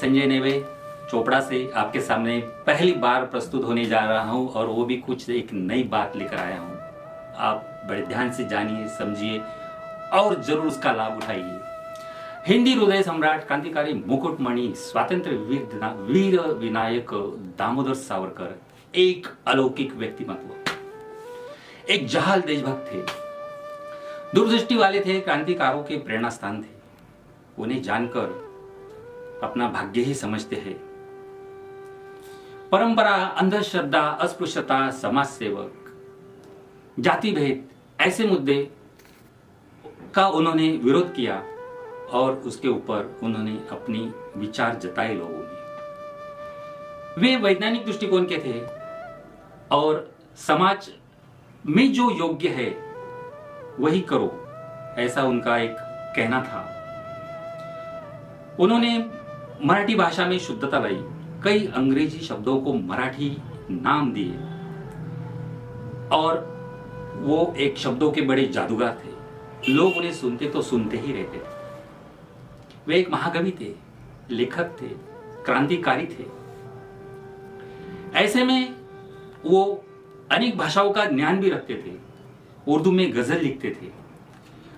संजय नेवे चोपड़ा से आपके सामने पहली बार प्रस्तुत होने जा रहा हूं और वो भी कुछ एक नई बात लेकर आया हूं। आप बड़े ध्यान से जानिए, समझिए और जरूर उसका लाभ उठाइए। हिंदी हृदय सम्राट क्रांतिकारी मुकुटमणि स्वातंत्र्य वीर विनायक दामोदर सावरकर एक अलौकिक व्यक्तिमत्व, एक जहाल देशभक्त थे, दूरदृष्टि वाले थे, क्रांतिकारों के प्रेरणा स्थान थे। उन्हें जानकर अपना भाग्य ही समझते हैं। परंपरा, अंधश्रद्धा, अस्पृश्यता, समाज सेवक, जाति भेद, ऐसे मुद्दे का उन्होंने विरोध किया और उसके ऊपर उन्होंने अपनी विचार जताए लोगों में। वे वैज्ञानिक दृष्टिकोण के थे और समाज में जो योग्य है वही करो, ऐसा उनका एक कहना था। उन्होंने मराठी भाषा में शुद्धता लाई, कई अंग्रेजी शब्दों को मराठी नाम दिए और वो एक शब्दों के बड़े जादूगर थे। लोग उन्हें सुनते तो सुनते ही रहते थे। वे एक महाकवि थे, लेखक थे, क्रांतिकारी थे। ऐसे में वो अनेक भाषाओं का ज्ञान भी रखते थे, उर्दू में गजल लिखते थे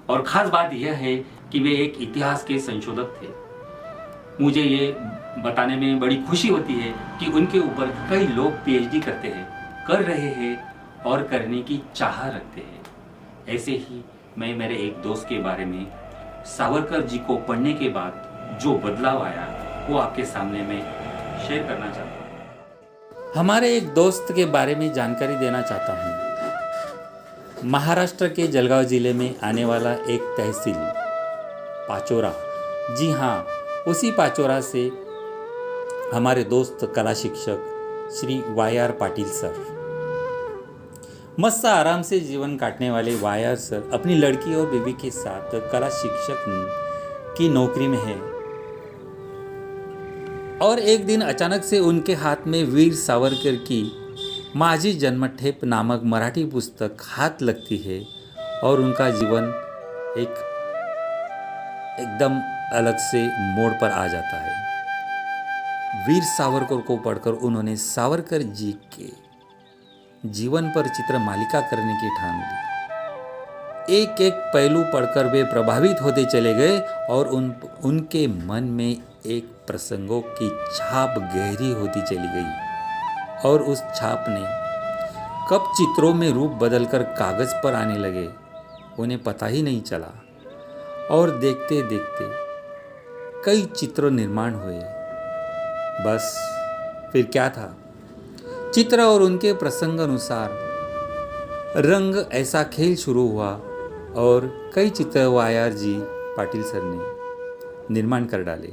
और खास बात यह है कि वे एक इतिहास के संशोधक थे। मुझे ये बताने में बड़ी खुशी होती है कि उनके ऊपर कई लोग पीएचडी करते हैं, कर रहे हैं और करने की चाह रखते हैं। ऐसे ही मैं मेरे एक दोस्त के बारे में सावरकर जी को पढ़ने के बाद जो बदलाव आया वो आपके सामने मैं शेयर करना चाहता हूँ। हमारे एक दोस्त के बारे में जानकारी देना चाहता हूँ। महाराष्ट्र के जलगांव जिले में आने वाला एक तहसील पाचोरा, जी हाँ, उसी पाचोरा से हमारे दोस्त कला शिक्षक श्री वाई.आर. पाटिल सर, मस्त आराम से जीवन काटने वाले वाई.आर. सर अपनी लड़की और बीवी के साथ कला शिक्षक की नौकरी में है और एक दिन अचानक से उनके हाथ में वीर सावरकर की माझी जन्मठेप नामक मराठी पुस्तक हाथ लगती है और उनका जीवन एकदम अलग से मोड़ पर आ जाता है। वीर सावरकर को पढ़कर उन्होंने सावरकर जी के जीवन पर चित्र मालिका करने की ठान ली। एक एक पहलू पढ़कर वे प्रभावित होते चले गए और उनके मन में एक प्रसंगों की छाप गहरी होती चली गई और उस छाप ने कब चित्रों में रूप बदलकर कागज पर आने लगे उन्हें पता ही नहीं चला और देखते देखते कई चित्र निर्माण हुए। बस फिर क्या था, चित्र और उनके प्रसंग अनुसार रंग ऐसा खेल शुरू हुआ और कई चित्र वाई.आर. जी पाटिल सर ने निर्माण कर डाले।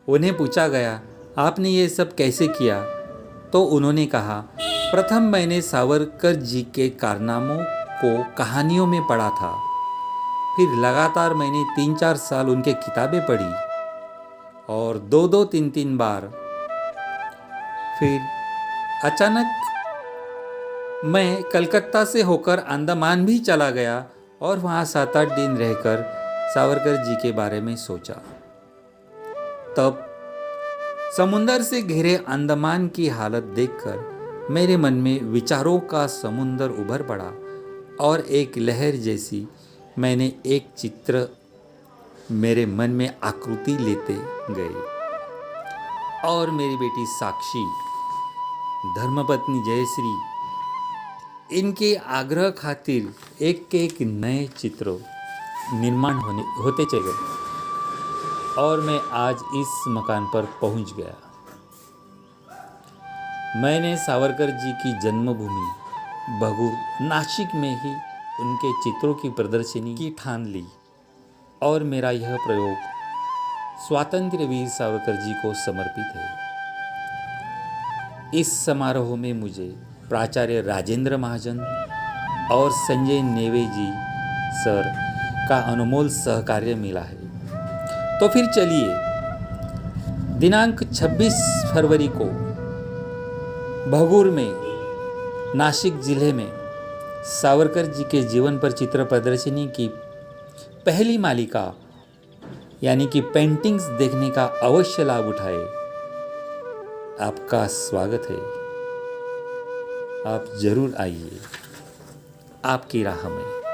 उन्हें पूछा गया, आपने ये सब कैसे किया? तो उन्होंने कहा, प्रथम मैंने सावरकर जी के कारनामों को कहानियों में पढ़ा था, फिर लगातार मैंने 3-4 साल उनके किताबें पढ़ी और 2-2, 3-3 बार। फिर अचानक मैं कलकत्ता से होकर अंडमान भी चला गया और वहाँ 7-8 दिन रहकर सावरकर जी के बारे में सोचा। तब समुंदर से घिरे अंडमान की हालत देखकर मेरे मन में विचारों का समुंदर उभर पड़ा और एक लहर जैसी मैंने एक चित्र मेरे मन में आकृति लेते गए और मेरी बेटी साक्षी, धर्मपत्नी जयश्री, इनके आग्रह खातिर एक नए चित्र निर्माण होते चले और मैं आज इस मकान पर पहुंच गया। मैंने सावरकर जी की जन्मभूमि भगूर नासिक में ही उनके चित्रों की प्रदर्शनी की ठान ली और मेरा यह प्रयोग स्वातंत्र्य वीर सावरकर जी को समर्पित है। इस समारोह में मुझे प्राचार्य राजेंद्र महाजन और संजय नेवे जी सर का अनमोल सहकार्य मिला है। तो फिर चलिए, दिनांक 26 फरवरी को भगूर में, नासिक जिले में सावरकर जी के जीवन पर चित्र प्रदर्शनी की पहली मालिका यानी कि पेंटिंग्स देखने का अवश्य लाभ उठाए। आपका स्वागत है, आप जरूर आइए आपकी राह में।